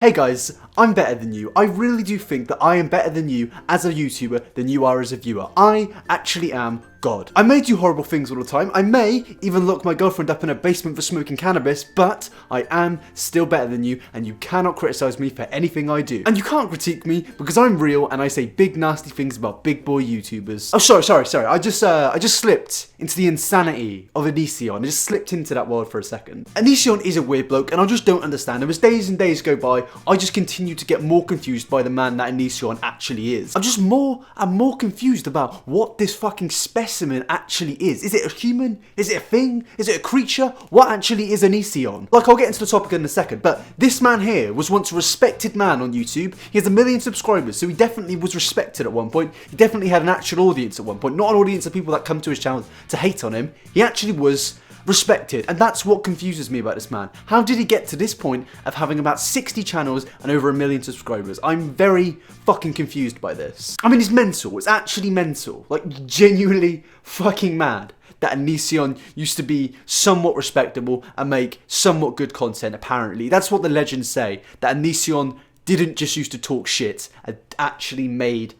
Hey guys, I'm better than you. I really do think that I am better than you as a YouTuber than you are as a viewer. I actually am God. I may do horrible things all the time. I may even lock my girlfriend up in a basement for smoking cannabis, but I am still better than you, and you cannot criticize me for anything I do. And you can't critique me because I'm real and I say big nasty things about big boy YouTubers. Oh, sorry. I just slipped into the insanity of Onision. I just slipped into that word for a second. Onision is a weird bloke, and I just don't understand him. As days and days go by, I just continue to get more confused by the man that Onision actually is. I'm more confused about what this fucking specimen actually is. Is it a human? Is it a thing? Is it a creature? What actually is Onision? Like, I'll get into the topic in a second, but this man here was once a respected man on YouTube. He has 1 million subscribers, so he definitely was respected at one point. He definitely had an actual audience at one point, not an audience of people that come to his channel to hate on him. He actually was respected, and that's what confuses me about this man. How did he get to this point of having about 60 channels and over 1 million subscribers? I'm very fucking confused by this. I mean, it's mental. It's actually mental. Like, genuinely fucking mad that Onision used to be somewhat respectable and make somewhat good content, apparently. That's what the legends say, that Onision didn't just used to talk shit and actually made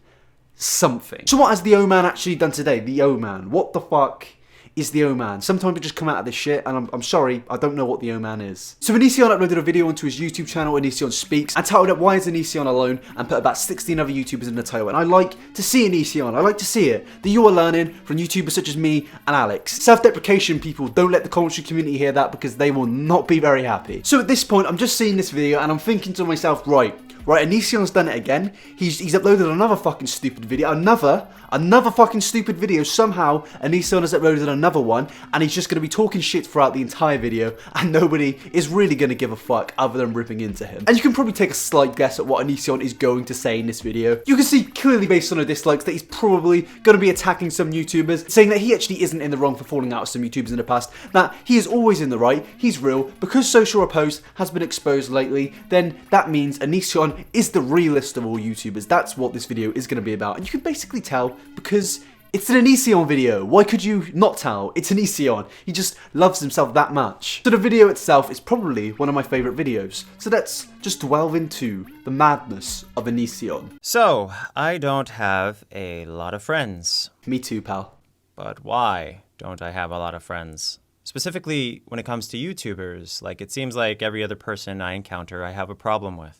something. So what has the O-Man actually done today? The O-Man. What the fuck is the O-Man? Sometimes we just come out of this shit, and I'm sorry, I don't know what the O-Man is. So Onision uploaded a video onto his YouTube channel, Onision Speaks, and titled it Why is Onision Alone, and put about 16 other YouTubers in the title. And I like to see Onision, I like to see it, that you are learning from YouTubers such as me and Alex. Self-deprecation, people, don't let the commentary community hear that, because they will not be very happy. So at this point, I'm just seeing this video, and I'm thinking to myself, right, Onision's done it again. He's uploaded another fucking stupid video. Another fucking stupid video. Somehow, Onision has uploaded another one, and he's just going to be talking shit throughout the entire video, and nobody is really going to give a fuck other than ripping into him. And you can probably take a slight guess at what Onision is going to say in this video. You can see clearly based on the dislikes that he's probably going to be attacking some YouTubers, saying that he actually isn't in the wrong for falling out with some YouTubers in the past, that he is always in the right, he's real. Because social Repose has been exposed lately, then that means Onision is the realest of all YouTubers. That's what this video is going to be about. And you can basically tell because it's an Onision video. Why could you not tell? It's Onision. He just loves himself that much. So the video itself is probably one of my favourite videos. So let's just delve into the madness of Onision. So, I don't have a lot of friends. Me too, pal. But why don't I have a lot of friends? Specifically, when it comes to YouTubers, like it seems like every other person I encounter I have a problem with.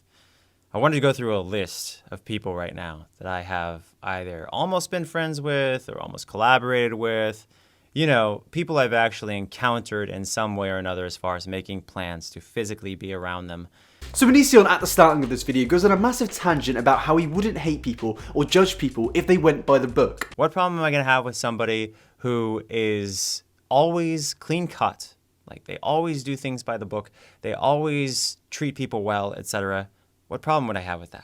I wanted to go through a list of people right now that I have either almost been friends with or almost collaborated with. You know, people I've actually encountered in some way or another as far as making plans to physically be around them. So Onision at the starting of this video goes on a massive tangent about how he wouldn't hate people or judge people if they went by the book. What problem am I going to have with somebody who is always clean cut? Like they always do things by the book, they always treat people well, etc. What problem would I have with that?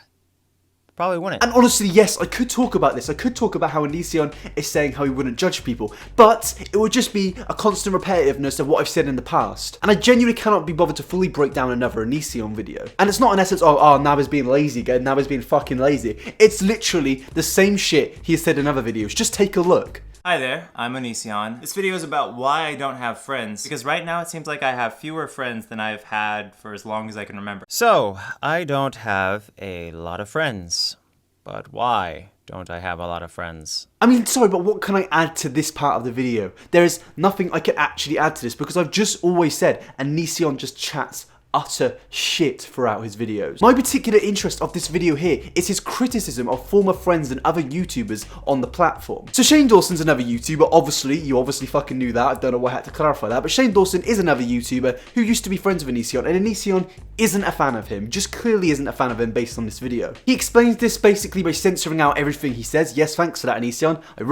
Probably wouldn't. And honestly, yes, I could talk about this. I could talk about how Onision is saying how he wouldn't judge people, but it would just be a constant repetitiveness of what I've said in the past. And I genuinely cannot be bothered to fully break down another Onision video. And it's not in essence, oh, iNabber's being lazy again, iNabber's being fucking lazy. It's literally the same shit he has said in other videos. Just take a look. Hi there, I'm Onision. This video is about why I don't have friends, because right now it seems like I have fewer friends than I've had for as long as I can remember. So, I don't have a lot of friends. But why don't I have a lot of friends? I mean, sorry, but what can I add to this part of the video? There is nothing I can actually add to this because I've just always said Onision just chats utter shit throughout his videos. My particular interest of this video here is his criticism of former friends and other YouTubers on the platform. So Shane Dawson's another YouTuber, obviously, you obviously fucking knew that, I don't know why I had to clarify that, but Shane Dawson is another YouTuber who used to be friends with Onision, and Onision isn't a fan of him, just clearly isn't a fan of him based on this video. He explains this basically by censoring out everything he says. Yes, thanks for that, Onision. I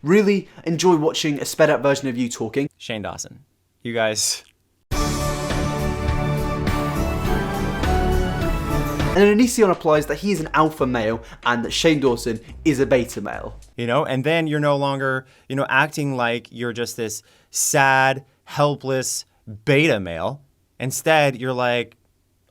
really enjoy watching a sped up version of you talking. Shane Dawson, you guys... And then Onision applies that he is an alpha male and that Shane Dawson is a beta male. You know, and then you're no longer, you know, acting like you're just this sad, helpless beta male. Instead, you're like,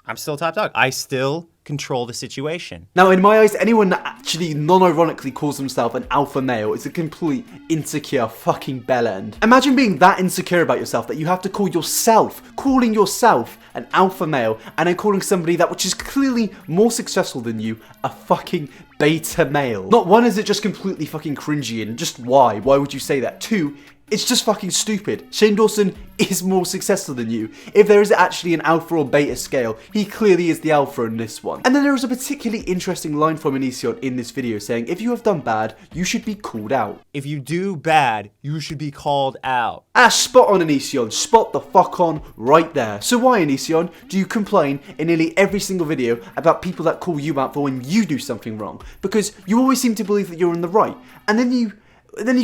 I'm still top dog. I still control the situation. Now, in my eyes, anyone that actually non-ironically calls himself an alpha male is a complete insecure fucking bellend. Imagine being that insecure about yourself that you have to calling yourself an alpha male, and then calling somebody that which is clearly more successful than you a fucking beta male. Not one, is it just completely fucking cringy, and just why? Why would you say that? Two, it's just fucking stupid. Shane Dawson is more successful than you. If there is actually an alpha or beta scale, he clearly is the alpha in this one. And then there is a particularly interesting line from Onision in this video saying, if you have done bad, you should be called out. If you do bad, you should be called out. Ah, spot on, Onision. Spot the fuck on right there. So why, Onision, do you complain in nearly every single video about people that call you out for when you do something wrong? Because you always seem to believe that you're in the right. And then you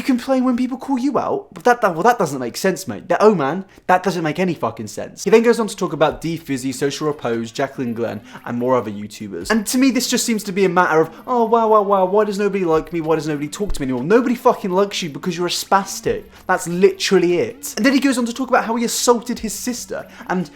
complain when people call you out? But that doesn't make sense, mate. Oh man, that doesn't make any fucking sense. He then goes on to talk about Dee Fizzy, Social Repose, Jaclyn Glenn, and more other YouTubers. And to me, this just seems to be a matter of, oh wow, why does nobody like me? Why does nobody talk to me anymore? Nobody fucking likes you because you're a spastic. That's literally it. And then he goes on to talk about how he assaulted his sister and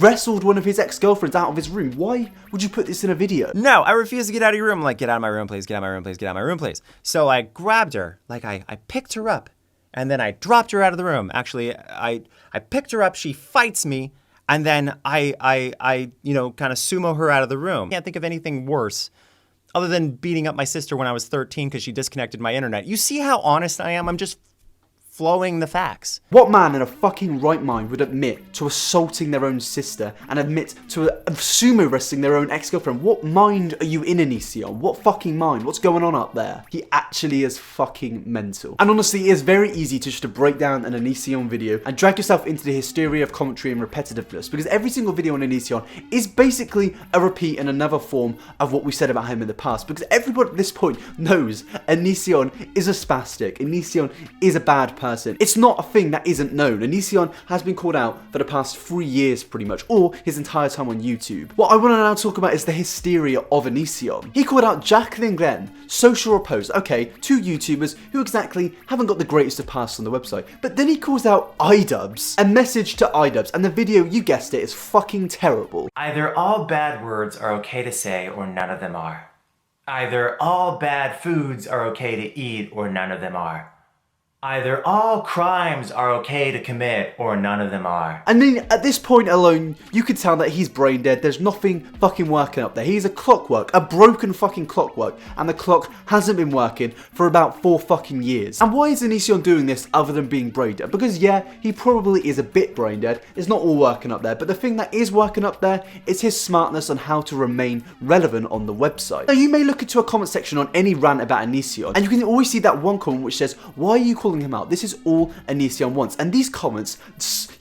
wrestled one of his ex-girlfriends out of his room. Why would you put this in a video? No, I refuse to get out of your room. I'm like, get out of my room, please. Get out of my room, please. Get out of my room, please. So I grabbed her, like I picked her up, and then I dropped her out of the room. Actually, I picked her up, she fights me, and then I you know, kind of sumo her out of the room. Can't think of anything worse other than beating up my sister when I was 13 because she disconnected my internet. You see how honest I am? I'm just flowing the facts. What man in a fucking right mind would admit to assaulting their own sister and admit to sumo wrestling their own ex-girlfriend? What mind are you in, Onision? What fucking mind? What's going on up there? He actually is fucking mental. And honestly, it is very easy to just break down an Onision video and drag yourself into the hysteria of commentary and repetitiveness, because every single video on Onision is basically a repeat and another form of what we said about him in the past, because everybody at this point knows Onision is a spastic. Onision is a bad person. It's not a thing that isn't known. Onision has been called out for the past 3 years pretty much, or his entire time on YouTube. What I want to now talk about is the hysteria of Onision. He called out Jaclyn Glenn, Social Repose, okay, 2 YouTubers who exactly haven't got the greatest of pasts on the website, but then he calls out iDubbbz, a message to iDubbbz, and the video, you guessed it, is fucking terrible. Either all bad words are okay to say or none of them are. Either all bad foods are okay to eat or none of them are. Either all crimes are okay to commit or none of them are. And then at this point alone, you could tell that he's brain dead. There's nothing fucking working up there. He's a clockwork, a broken fucking clockwork, and the clock hasn't been working for about 4 fucking years. And why is Onision doing this other than being brain dead? Because yeah, he probably is a bit brain dead. It's not all working up there, but the thing that is working up there is his smartness on how to remain relevant on the website. Now you may look into a comment section on any rant about Onision, and you can always see that one comment which says, why are you calling him out? This is all Onision wants. And these comments,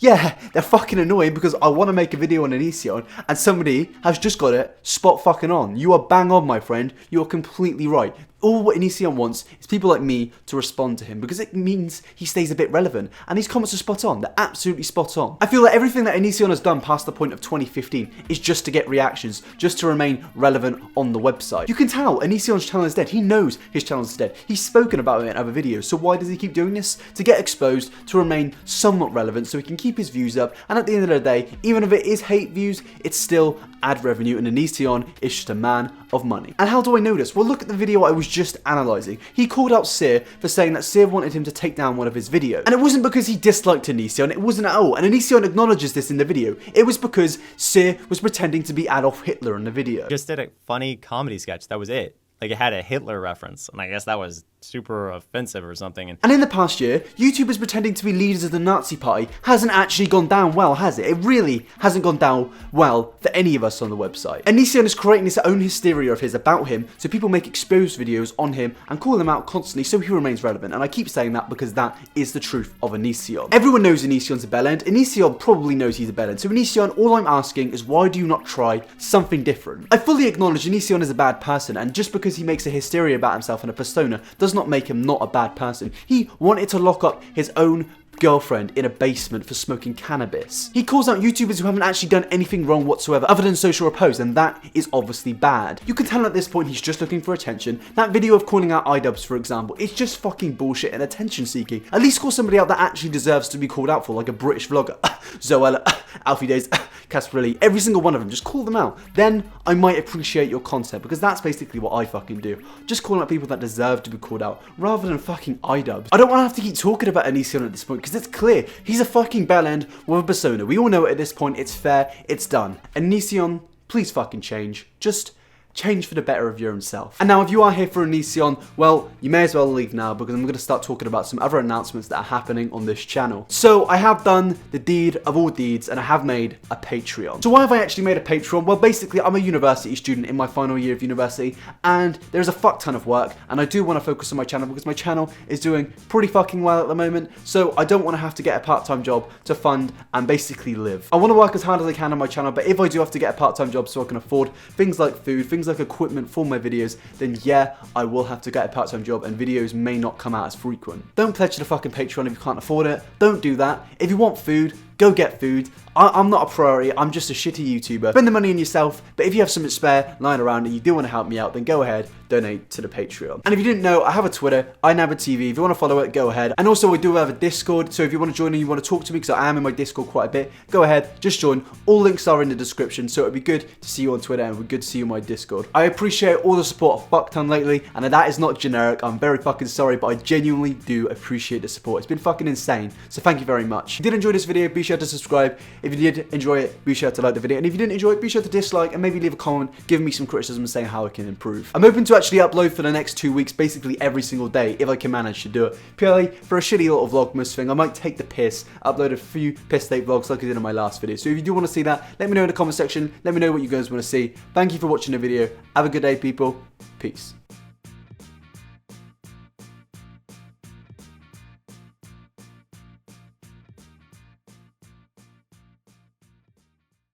yeah, they're fucking annoying because I want to make a video on Onision and somebody has just got it spot fucking on. You are bang on, my friend. You are completely right. All what Onision wants is people like me to respond to him because it means he stays a bit relevant. And these comments are spot on. They're absolutely spot on. I feel like everything that Onision has done past the point of 2015 is just to get reactions, just to remain relevant on the website. You can tell Onision's channel is dead. He knows his channel is dead. He's spoken about it in other videos. So why does he keep doing this? To get exposed, to remain somewhat relevant so he can keep his views up. And at the end of the day, even if it is hate views, it's still ad revenue, and Onision is just a man of money. And how do I know this? Well, look at the video I was just analysing. He called out Seer for saying that Seer wanted him to take down one of his videos. And it wasn't because he disliked Onision, it wasn't at all. And Onision acknowledges this in the video. It was because Seer was pretending to be Adolf Hitler in the video. Just did a funny comedy sketch, that was it. Like, it had a Hitler reference, and I guess that was super offensive or something. And in the past year, YouTubers pretending to be leaders of the Nazi party hasn't actually gone down well, has it? It really hasn't gone down well for any of us on the website. Onision is creating this own hysteria of his about him, so people make exposed videos on him and call him out constantly so he remains relevant. And I keep saying that because that is the truth of Onision. Everyone knows Onision's a bellend. Onision probably knows he's a bellend. So Onision, all I'm asking is why do you not try something different? I fully acknowledge Onision is a bad person, and just because he makes a hysteria about himself and a persona does not make him not a bad person. He wanted to lock up his own girlfriend in a basement for smoking cannabis. He calls out YouTubers who haven't actually done anything wrong whatsoever other than Social Repose, and that is obviously bad. You can tell at this point he's just looking for attention. That video of calling out iDubbbz, for example, is just fucking bullshit and attention seeking. At least call somebody out that actually deserves to be called out for, like a British vlogger. Zoella. Alfie Days, Casperelli, every single one of them, just call them out. Then I might appreciate your content, because that's basically what I fucking do. Just calling out people that deserve to be called out, rather than fucking iDubbbz. I don't want to have to keep talking about Onision at this point, because it's clear. He's a fucking bell end with a persona. We all know it at this point. It's fair. It's done. Onision, please fucking change. Just change for the better of your own self. And now if you are here for Onision, well, you may as well leave now, because I'm going to start talking about some other announcements that are happening on this channel. So I have done the deed of all deeds, and I have made a Patreon. So why have I actually made a Patreon? Well, basically I'm a university student in my final year of university, and there's a fuck ton of work, and I do want to focus on my channel because my channel is doing pretty fucking well at the moment, so I don't want to have to get a part-time job to fund and basically live. I want to work as hard as I can on my channel, but if I do have to get a part-time job so I can afford things like food, things like equipment for my videos, then yeah, I will have to get a part-time job and videos may not come out as frequent. Don't pledge to the fucking Patreon if you can't afford it. Don't do that. If you want food, go get food. I'm not a priority, I'm just a shitty YouTuber. Spend the money on yourself, but if you have something spare lying around and you do want to help me out, then go ahead, donate to the Patreon. And if you didn't know, I have a Twitter, iNabber TV. If you want to follow it, go ahead. And also we do have a Discord, so if you want to join and you want to talk to me, because I am in my Discord quite a bit, go ahead, just join. All links are in the description, so it'd be good to see you on Twitter and it'd be good to see you on my Discord. I appreciate all the support of fuckton lately, and that is not generic. I'm very fucking sorry, but I genuinely do appreciate the support. It's been fucking insane, so thank you very much. If you did enjoy this video, be sure to subscribe. If you did enjoy it, be sure to like the video, and if you didn't enjoy it, be sure to dislike and maybe leave a comment giving me some criticism and saying how I can improve. I'm hoping to actually upload for the next 2 weeks, basically every single day, if I can manage to do it. Purely for a shitty little vlogmas thing. I might take the piss, upload a few piss take vlogs like I did in my last video. So if you do want to see that, let me know in the comment section. Let me know what you guys want to see. Thank you for watching the video. Have a good day, people. Peace.